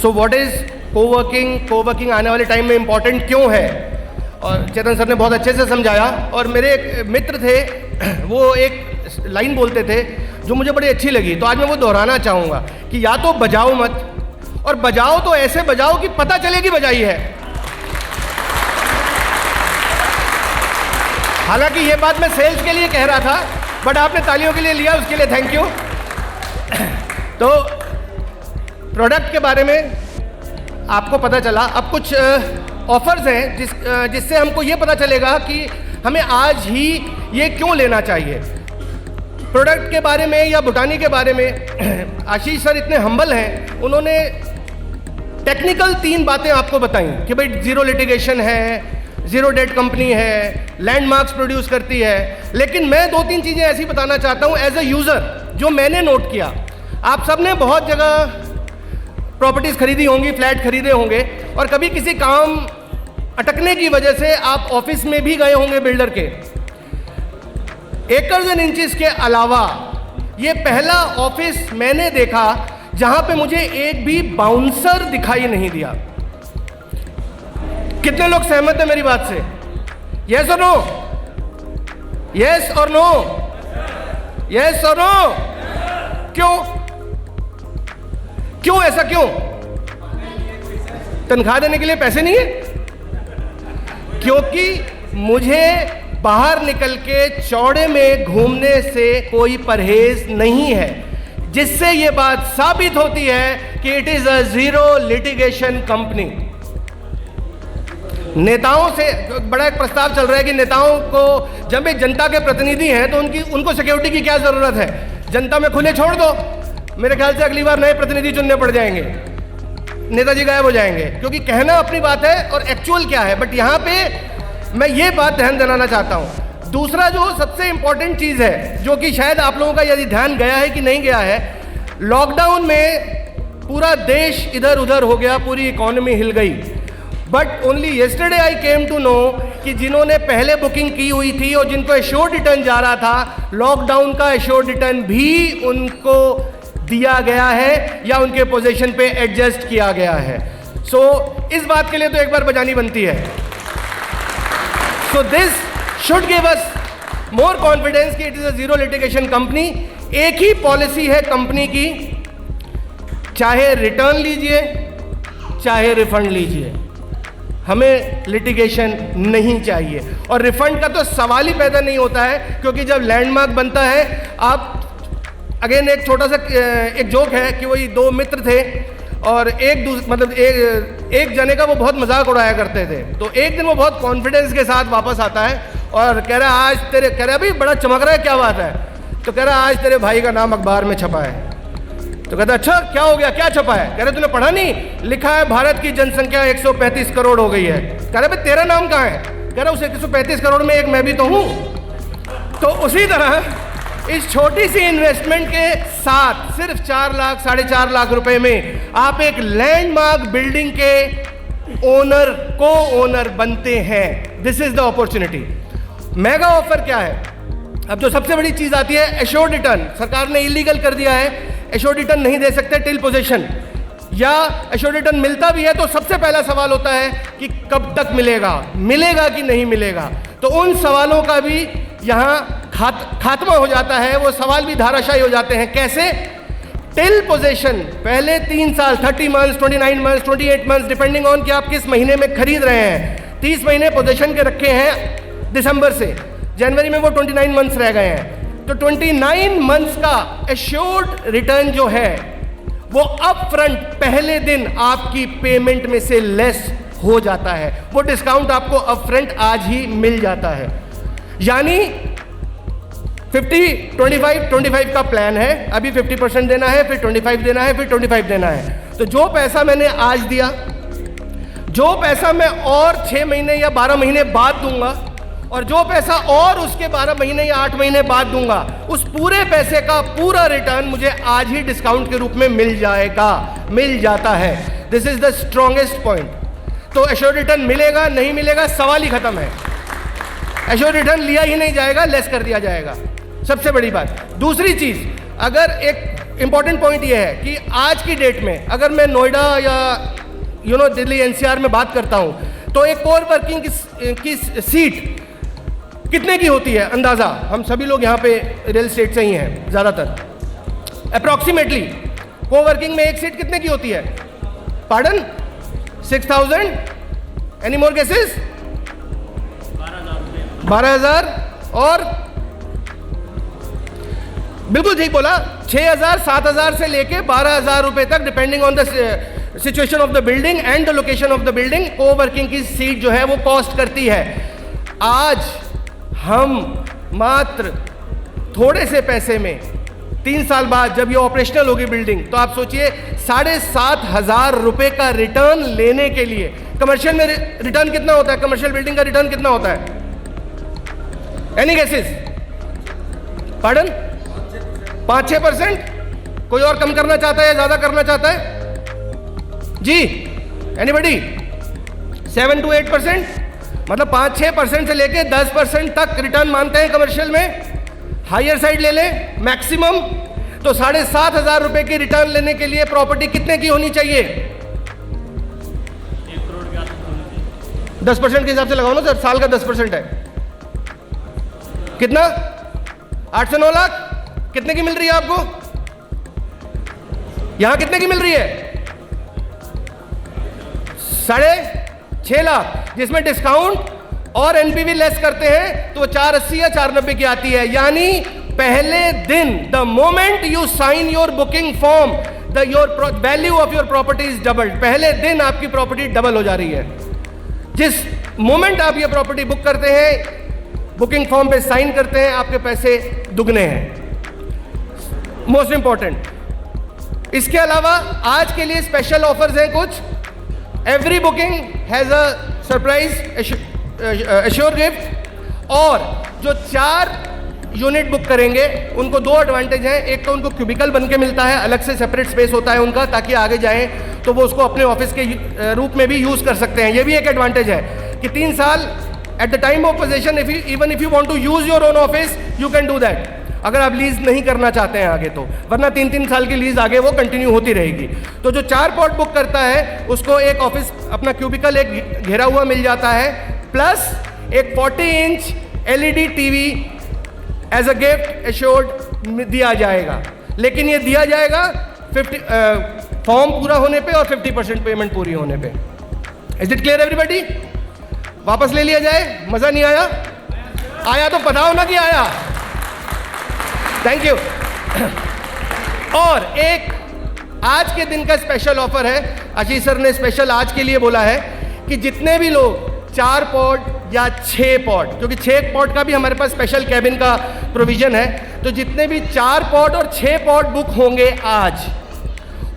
So what is coworking आने वाले time में इम्पॉर्टेंट क्यों है, और चेतन सर ने बहुत अच्छे से समझाया। और मेरे एक मित्र थे, वो एक लाइन बोलते थे जो मुझे बड़ी अच्छी लगी, तो आज मैं वो दोहराना चाहूँगा कि या तो बजाओ मत, और बजाओ तो ऐसे बजाओ कि पता चले कि बजाई है। हालांकि ये बात मैं सेल्स के लिए कह रहा था, बट आपने तालियों के लिए लिया, उसके लिए थैंक यू। तो प्रोडक्ट के बारे में आपको पता चला। अब कुछ ऑफर्स हैं जिससे हमको ये पता चलेगा कि हमें आज ही ये क्यों लेना चाहिए। प्रोडक्ट के बारे में या बुटानी के बारे में आशीष सर इतने हम्बल हैं, उन्होंने टेक्निकल 3 बातें आपको बताई कि भाई ज़ीरो लिटिगेशन है, ज़ीरो डेट कंपनी है, लैंडमार्क्स प्रोड्यूस करती है। लेकिन मैं 2-3 चीज़ें ऐसी बताना चाहता हूँ एज ए यूज़र जो मैंने नोट किया। आप सब ने बहुत जगह प्रॉपर्टीज़ खरीदी होंगी, फ्लैट खरीदे होंगे, और कभी किसी काम अटकने की वजह से आप ऑफिस में भी गए होंगे बिल्डर के। एकर्स एंड इंचेस के अलावा ये पहला ऑफिस मैंने देखा जहां पे मुझे एक भी बाउंसर दिखाई नहीं दिया। कितने लोग सहमत हैं मेरी बात से? यस और नो? यस और नो? यस और नो? क्यों? क्यों ऐसा क्यों? तनख्वाह देने के लिए पैसे नहीं है? क्योंकि मुझे बाहर निकल के चौड़े में घूमने से कोई परहेज नहीं है, जिससे ये बात साबित होती है कि it is a zero litigation company. नेताओं से बड़ा एक प्रस्ताव चल रहा है कि नेताओं को, जब एक जनता के प्रतिनिधि हैं तो उनको सिक्योरिटी की क्या ज़रूरत है? जनता में खुले छोड़ दो, मेरे ख्याल से अगली बार नए प्रतिनिधि चुनने पड़ जाएंगे, नेताजी गायब हो जाएंगे। क्योंकि कहना अपनी बात है और एक्चुअल क्या है। बट यहाँ पे मैं ये बात ध्यान दिलाना चाहता हूँ। दूसरा जो सबसे इंपॉर्टेंट चीज़ है, जो कि शायद आप लोगों का यदि ध्यान गया है कि नहीं गया है, लॉकडाउन में पूरा देश इधर उधर हो गया, पूरी इकोनॉमी हिल गई। But only yesterday I came to know कि जिन्होंने पहले बुकिंग की हुई थी और जिनको एश्योर्ड रिटर्न जा रहा था, लॉकडाउन का एश्योर्ड रिटर्न भी उनको दिया गया है या उनके पोजीशन पे एडजस्ट किया गया है। सो इस बात के लिए तो एक बार बजानी बनती है। So this should give us more confidence कि it is a zero litigation company. एक ही पॉलिसी है कंपनी की, चाहे रिटर्न लीजिए चाहे रिफंड लीजिए, हमें लिटिगेशन नहीं चाहिए। और रिफंड का तो सवाल ही पैदा नहीं होता है, क्योंकि जब लैंडमार्क बनता है, आप अगेन एक छोटा सा एक जोक है कि वही 2 मित्र थे और एक जने का वो बहुत मजाक उड़ाया करते थे। तो एक दिन वो बहुत कॉन्फिडेंस के साथ वापस आता है और कह रहा है, आज तेरे, कह रहा है भाई बड़ा चमक रहा है, क्या बात है? तो कह रहा है, आज तेरे भाई का नाम अखबार में छपा है। तो कहता है, अच्छा क्या हो गया, क्या छपा है? कह रहे तूने पढ़ा नहीं? लिखा है भारत की जनसंख्या 135 करोड़ हो गई है। कह रहे भाई तेरा नाम कहाँ है? कह रहा उस 135 करोड़ में एक मैं भी तो हूँ। तो उसी तरह इस छोटी सी इन्वेस्टमेंट के साथ सिर्फ 4 लाख 4.5 लाख रुपए में आप एक लैंडमार्क बिल्डिंग के ओनर, को ओनर बनते हैं। This is the opportunity. Mega offer क्या है? अब जो सबसे बड़ी चीज आती है एश्योर्ड रिटर्न। सरकार ने इलीगल कर दिया है, एश्योर्ड रिटर्न नहीं दे सकते टिल पोजीशन, या एश्योर्ड रिटर्न मिलता भी है तो सबसे पहला सवाल होता है कि कब तक मिलेगा, मिलेगा कि नहीं मिलेगा। तो उन सवालों का भी यहाँ खात्मा हो जाता है, वो सवाल भी धाराशायी हो जाते हैं। कैसे? टिल पोजीशन पहले 3 साल, 30 months, 29 months, 28 months, depending on कि आप किस महीने में खरीद रहे हैं। 30 महीने पोजीशन के रखे हैं दिसंबर से, जनवरी में वो 29 मंथ्स रह गए हैं। तो 29 मंथ्स का एश्योर्ड रिटर्न जो है वो अप फ्रंट पहले दिन आपकी पेमेंट में से लेस हो जाता है। वो डिस्काउंट आपको अप फ्रंट आज ही मिल जाता है। यानी 50-25 का प्लान है। अभी 50% देना है, फिर 25 देना है, फिर 25 देना है। तो जो पैसा मैंने आज दिया, जो पैसा मैं और 6 महीने या 12 महीने बाद दूंगा, और जो पैसा और उसके 12 महीने या 8 महीने बाद दूंगा, उस पूरे पैसे का पूरा रिटर्न मुझे आज ही डिस्काउंट के रूप में मिल जाएगा, मिल जाता है। This is the strongest point. तो एश्योर्ड रिटर्न मिलेगा नहीं मिलेगा सवाल ही खत्म है। एश्योर्ड रिटर्न लिया ही नहीं जाएगा, लेस कर दिया जाएगा। सबसे बड़ी बात। दूसरी चीज, अगर इंपॉर्टेंट पॉइंट ये है कि आज की डेट में अगर मैं नोएडा या दिल्ली एनसीआर में बात करता हूं तो एक कोर वर्किंग की सीट कितने की होती है अंदाज़ा? हम सभी लोग यहाँ पे रियल एस्टेट से ही हैं ज़्यादातर। अप्रॉक्सीमेटली कोवर्किंग में एक सीट कितने की होती है? पार्डन? 6,000? Any more guesses? 12,000 और बिल्कुल ठीक बोला, 6,000 7,000 से लेके 12,000 रुपए तक depending on the situation of the building and the location of the building coworking की सीट जो है वो कॉस्ट करती है। आज हम मात्र थोड़े से पैसे में 3 साल बाद जब ये ऑपरेशनल होगी बिल्डिंग तो आप सोचिए 7,500 रुपए का रिटर्न लेने के लिए, कमर्शियल में रिटर्न कितना होता है? कमर्शियल बिल्डिंग का रिटर्न कितना होता है? Any guesses? पार्डन? 5-6%? कोई और कम करना चाहता है या ज्यादा करना चाहता है जी? एनीबडी? 7 to 8%? मतलब 5-6% से लेके 10% तक रिटर्न मानते हैं कमर्शियल में। हायर साइड ले लें मैक्सिमम तो 7,500 रुपए की रिटर्न लेने के लिए प्रॉपर्टी कितने की होनी चाहिए? 1 करोड़ के आसपास होनी चाहिए। 10% के हिसाब से लगाओ ना सर, साल का 10% है कितना? 8 से 9 लाख। कितने की मिल रही है आपको? यहां कितने की मिल रही है? 6.5 लाख, जिसमें डिस्काउंट और एनपीवी लेस करते हैं तो 480 या 490 की आती है। यानी पहले दिन the moment you sign your booking form the your value of your property is doubled. पहले दिन आपकी प्रॉपर्टी डबल हो जा रही है। जिस मोमेंट आप ये प्रॉपर्टी बुक करते हैं, बुकिंग फॉर्म पे साइन करते हैं, आपके पैसे दुगने हैं। मोस्ट इंपॉर्टेंट, इसके अलावा आज के लिए स्पेशल ऑफर्स हैं कुछ। Every booking has a surprise assure gift, और जो 4 यूनिट बुक करेंगे उनको 2 एडवांटेज हैं। एक तो उनको क्यूबिकल बन के मिलता है, अलग से सेपरेट स्पेस होता है उनका, ताकि आगे जाएं तो वो उसको अपने ऑफिस के रूप में भी यूज कर सकते हैं। ये भी एक एडवांटेज है कि 3 साल at the time of possession even if you want to use your own office you can do that, अगर आप लीज नहीं करना चाहते हैं आगे तो, वरना 3-3 साल की लीज आगे वो कंटिन्यू होती रहेगी। तो जो 4 पॉट बुक करता है उसको एक ऑफिस अपना क्यूबिकल एक घेरा हुआ मिल जाता है, प्लस एक 40 inch LED TV as a gift assured दिया जाएगा। लेकिन ये दिया जाएगा 50 फॉर्म पूरा होने पे और 50% पेमेंट पूरी होने पे। Is it clear everybody? वापस ले लिया जाए? मजा नहीं आया? आया तो बताओ ना कि आया। Thank you. और एक आज के दिन का स्पेशल ऑफर है, आशीष सर ने स्पेशल आज के लिए बोला है कि जितने भी लोग 4 पॉट या 6 पॉट, क्योंकि 6 पॉट का भी हमारे पास स्पेशल कैबिन का प्रोविजन है, तो जितने भी 4 पॉट और 6 पॉट बुक होंगे आज,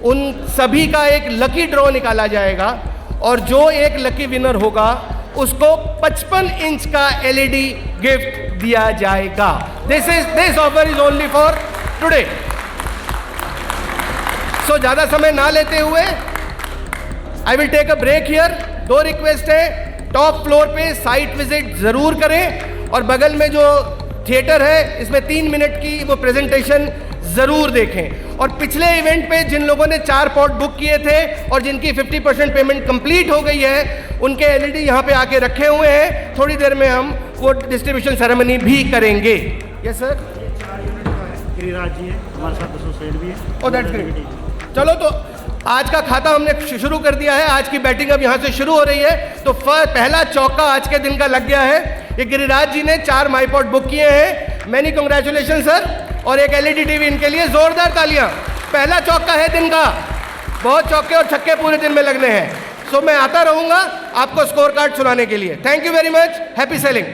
उन सभी का एक लकी ड्रॉ निकाला जाएगा और जो एक लकी विनर होगा उसको 55 इंच का LED गिफ्ट दिया जाएगा। This offer is only for today. So ज्यादा समय ना लेते हुए I will take a break here. 2 request है, टॉप फ्लोर पे साइट विजिट जरूर करें और बगल में जो थिएटर है इसमें 3 मिनट की वो प्रेजेंटेशन जरूर देखें। और पिछले इवेंट पे जिन लोगों ने 4 पॉट बुक किए थे और जिनकी 50% पेमेंट कंप्लीट हो गई है, उनके LED यहाँ पे आके रखे हुए हैं। थोड़ी देर में हम वो डिस्ट्रीब्यूशन सेरेमनी भी करेंगे। Yes sir. गिरिराज जी है हमारे साथ, एसोसिएट भी है। Oh that's great. चलो तो आज का खाता हमने शुरू कर दिया है। आज की बैटिंग अब यहाँ से शुरू हो रही है। तो पहला चौका आज के दिन का लग गया है। ये गिरिराज जी ने 4 माई पॉट बुक किए हैं। Many congratulation sir. और एक LED टीवी इनके लिए जोरदार तालियां। पहला चौका है दिन का। बहुत चौके और छक्के पूरे दिन में लगने हैं। सो मैं आता रहूंगा आपको स्कोर कार्ड सुनाने के लिए। Thank you very much. Happy selling.